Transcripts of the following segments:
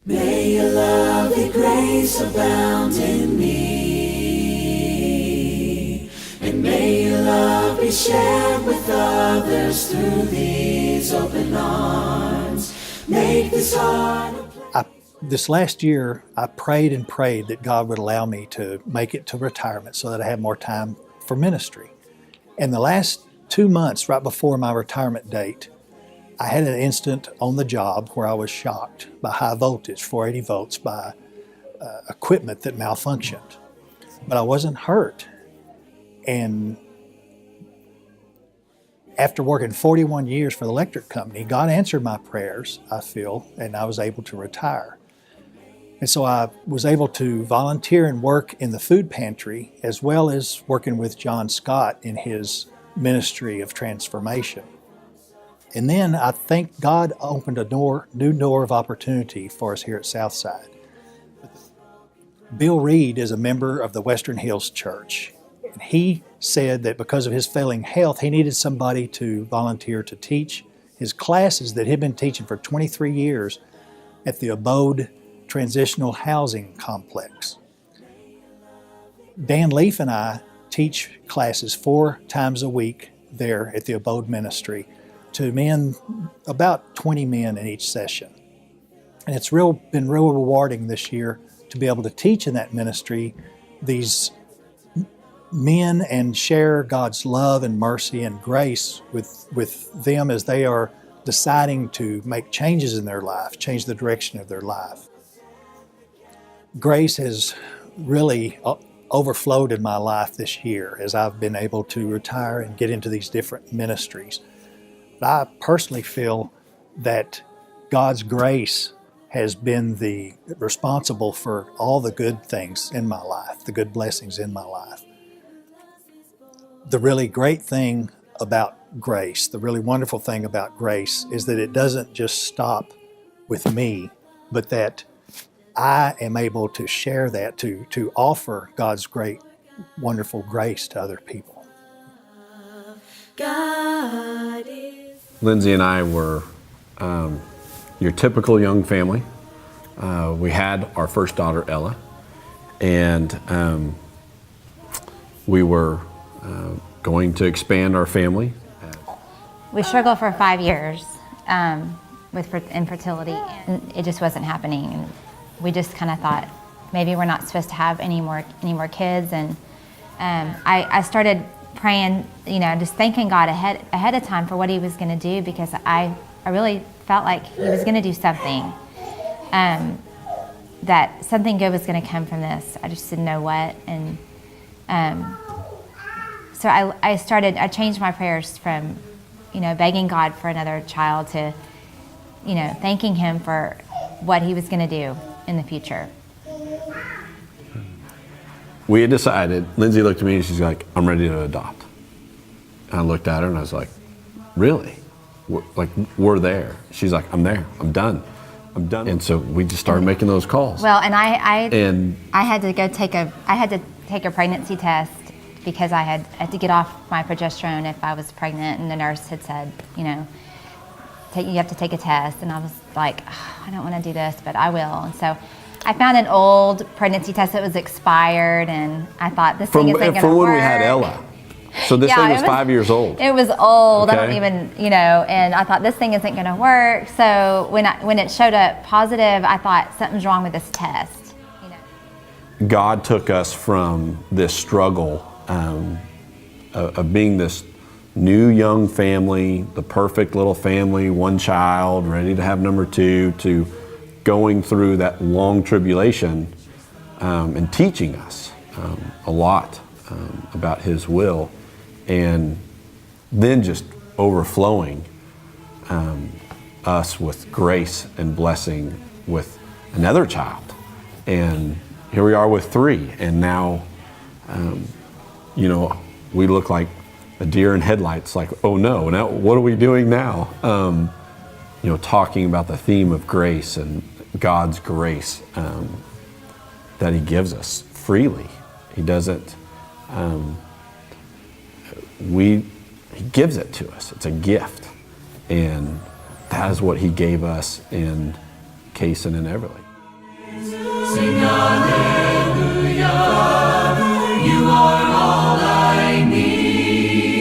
May your lovely grace abound in me, and may your love be shared with others through these open arms. Make this heart a place. This last year, I prayed and prayed that God would allow me to make it to retirement so that I had more time for ministry. And the last 2 months, right before my retirement date, I had an incident on the job where I was shocked by high voltage, 480 volts, by equipment that malfunctioned. But I wasn't hurt. And after working 41 years for the electric company, God answered my prayers, I feel, and I was able to retire. And so I was able to volunteer and work in the food pantry, as well as working with John Scott in his ministry of transformation. And then I think God opened a new door of opportunity for us here at Southside. Bill Reed is a member of the Western Hills Church. And he said that because of his failing health, he needed somebody to volunteer to teach his classes that he'd been teaching for 23 years at the Abode Transitional Housing Complex. Dan Leaf and I teach classes 4 times a week there at the Abode Ministry to men, about 20 men in each session. And it's been real rewarding this year to be able to teach in that ministry these men and share God's love and mercy and grace with them as they are deciding to make changes in their life, change the direction of their life. Grace has really overflowed in my life this year as I've been able to retire and get into these different ministries. But I personally feel that God's grace has been responsible for all the good things in my life, the good blessings in my life. The really great thing about grace, the really wonderful thing about grace, is that it doesn't just stop with me, but that I am able to share that, to offer God's great, wonderful grace to other people. God is. Lindsay and I were your typical young family. We had our first daughter, Ella, and we were going to expand our family. We struggled for 5 years with infertility, and it just wasn't happening. And we just kind of thought maybe we're not supposed to have any more kids. And I started praying, just thanking God ahead of time for what He was going to do, because I really felt like He was going to do something, that something good was going to come from this. I just didn't know what. And so I changed my prayers from, begging God for another child to, thanking Him for what He was going to do in the future. We had decided, Lindsay looked at me and she's like, I'm ready to adopt. And I looked at her and I was like, really? We're there. She's like, I'm there. I'm done. And so we just started making those calls. Well, and I had to take a pregnancy test because I had to get off my progesterone if I was pregnant, and the nurse had said, you have to take a test. And I was like, I don't want to do this, but I will. And so I found an old pregnancy test that was expired, and I thought, this thing isn't going to work. From when we had Ella. So this thing was 5 years old. It was old. Okay. I don't even, and I thought, this thing isn't going to work. So when it showed up positive, I thought, something's wrong with this test. God took us from this struggle of being this new young family, the perfect little family, one child, ready to have number 2, to going through that long tribulation and teaching us a lot about His will, and then just overflowing us with grace and blessing with another child. And here we are with 3, and now we look like a deer in headlights, like, oh no, now what are we doing now? Talking about the theme of grace and God's grace that He gives us freely. He doesn't, He gives it to us. It's a gift. And that is what He gave us in Kaysen and Everly. Sing hallelujah. Father, you are all I need.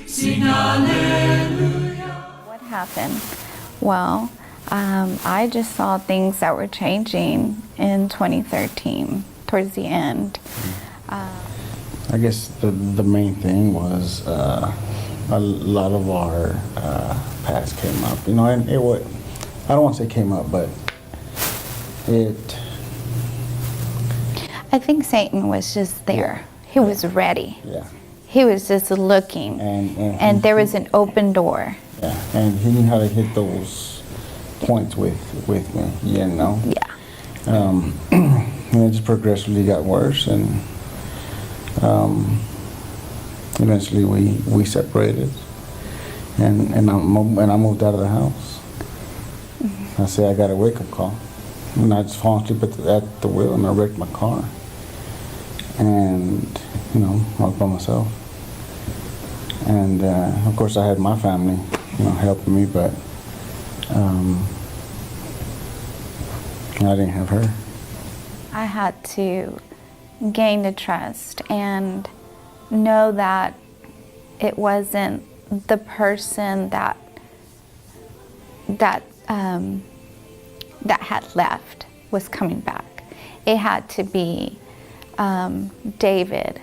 Sing hallelujah. What happened? Well, I just saw things that were changing in 2013, towards the end. I guess the main thing was a lot of our past came up, you know, and it would, I don't want to say came up, but I think Satan was just there. He was ready. Yeah. He was just looking, and there was an open door. Yeah, and he knew how to hit those points with me, you know. Yeah. And it just progressively got worse, and eventually we separated, and I moved out of the house. I said I got a wake-up call, and I just fall asleep at the wheel, and I wrecked my car, and you know, I was by myself, and of course I had my family, you know, helping me, but I didn't have her. I had to gain the trust and know that it wasn't the person that had left was coming back. It had to be David,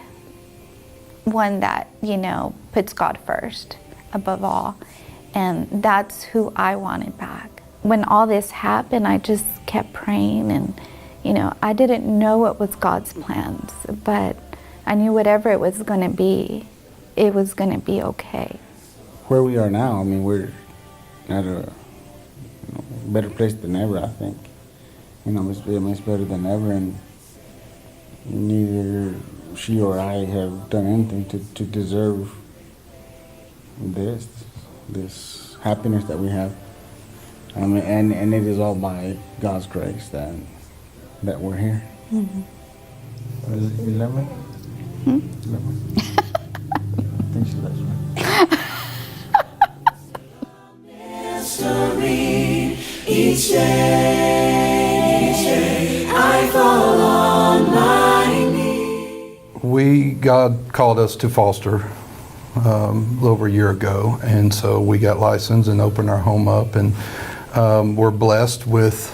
one that, you know, puts God first above all, and that's who I wanted back. When all this happened, I just kept praying, and you know, I didn't know what was God's plans, but I knew whatever it was going to be, it was going to be okay. Where we are now, I mean, we're at a better place than ever, I think. You know, it's better than ever, and neither she or I have done anything to deserve this happiness that we have. I mean, and it is all by God's grace that we're here. Mm-hmm. What is it, 11? 11? I think she loves me. Mystery. Each day, I fall on my knees. God called us to foster a little over a year ago, and so we got licensed and opened our home up, and we're blessed with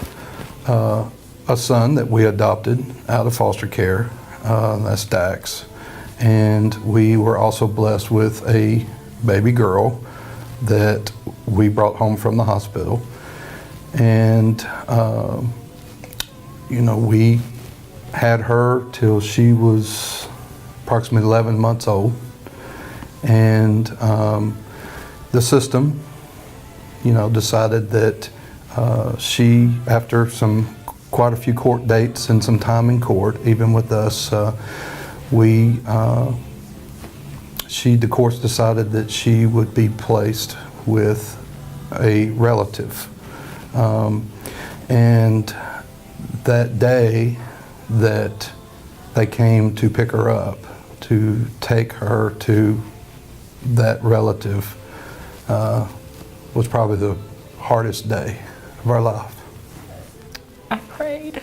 a son that we adopted out of foster care. That's Dax. And we were also blessed with a baby girl that we brought home from the hospital. And, you know, we had her till she was approximately 11 months old. And the system, you know, decided that she, after quite a few court dates and some time in court, even with us, the courts decided that she would be placed with a relative. And that day that they came to pick her up, to take her to that relative, was probably the hardest day of our life. I prayed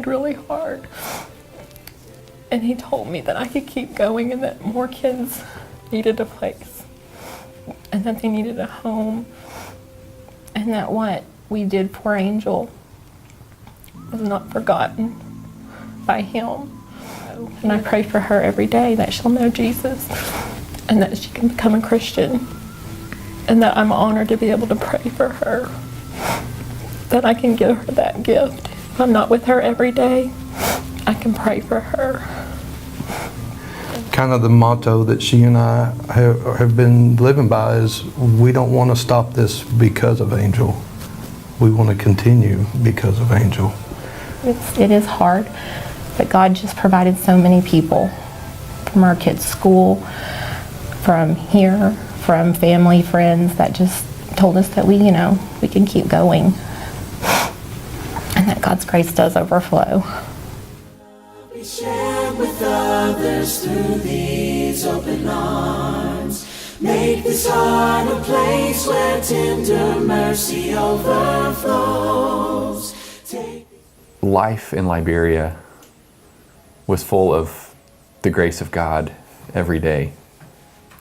really hard. And he told me that I could keep going and that more kids needed a place and that they needed a home, and that what we did for Angel was not forgotten by him. And I pray for her every day that she'll know Jesus and that she can become a Christian, and that I'm honored to be able to pray for her, that I can give her that gift. If I'm not with her every day, I can pray for her. Kind of the motto that she and I have been living by is, we don't want to stop this because of Angel. We want to continue because of Angel. It is hard, but God just provided so many people from our kids' school, from here, from family, friends that just told us that we can keep going, and that God's grace does overflow. We share with others through these open arms. Make this heart a place where tender mercy overflows. life in Liberia was full of the grace of God every day.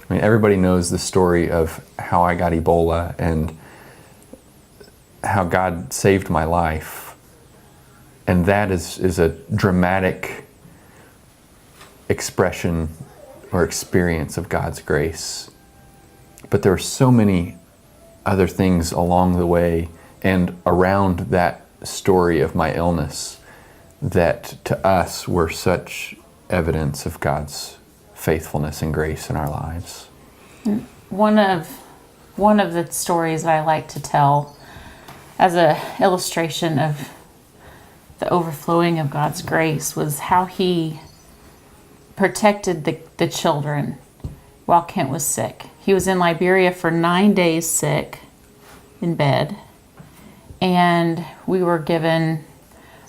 I mean, everybody knows the story of how I got Ebola and how God saved my life. And that is a dramatic expression or experience of God's grace. But there were so many other things along the way and around that story of my illness that to us were such evidence of God's faithfulness and grace in our lives. One of the stories that I like to tell as an illustration of the overflowing of God's grace was how he protected the children while Kent was sick. He was in Liberia for 9 days sick in bed, and we were given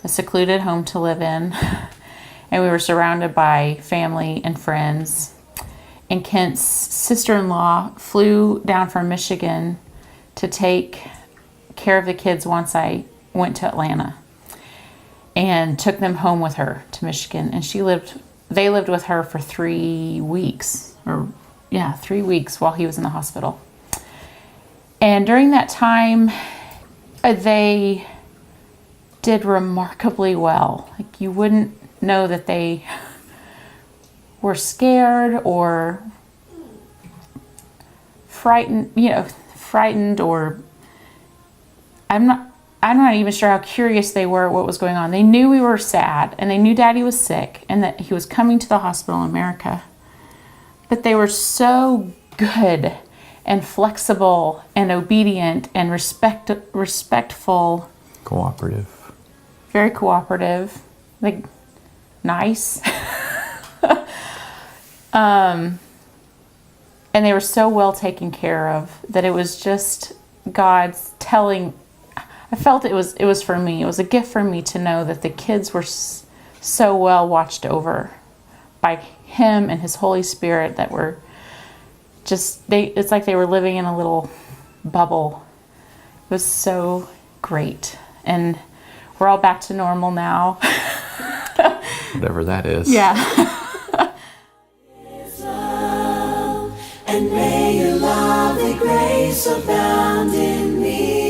a secluded home to live in, and we were surrounded by family and friends. And Kent's sister-in-law flew down from Michigan to take care of the kids once I went to Atlanta, and took them home with her to Michigan. And they lived with her for 3 weeks, 3 weeks while he was in the hospital. And during that time, they did remarkably well. Like, you wouldn't know that they were scared or frightened, or I'm not even sure how curious they were what was going on. They knew we were sad, and they knew Daddy was sick and that he was coming to the hospital in America. But they were so good and flexible and obedient and respectful. Cooperative. Very cooperative. Like, nice. And they were so well taken care of that it was just God's telling. I felt it was for me. It was a gift for me to know that the kids were so well watched over by Him and His Holy Spirit that were just, it's like they were living in a little bubble. It was so great. And we're all back to normal now. Whatever that is. Yeah. And may your lovely grace abound in me.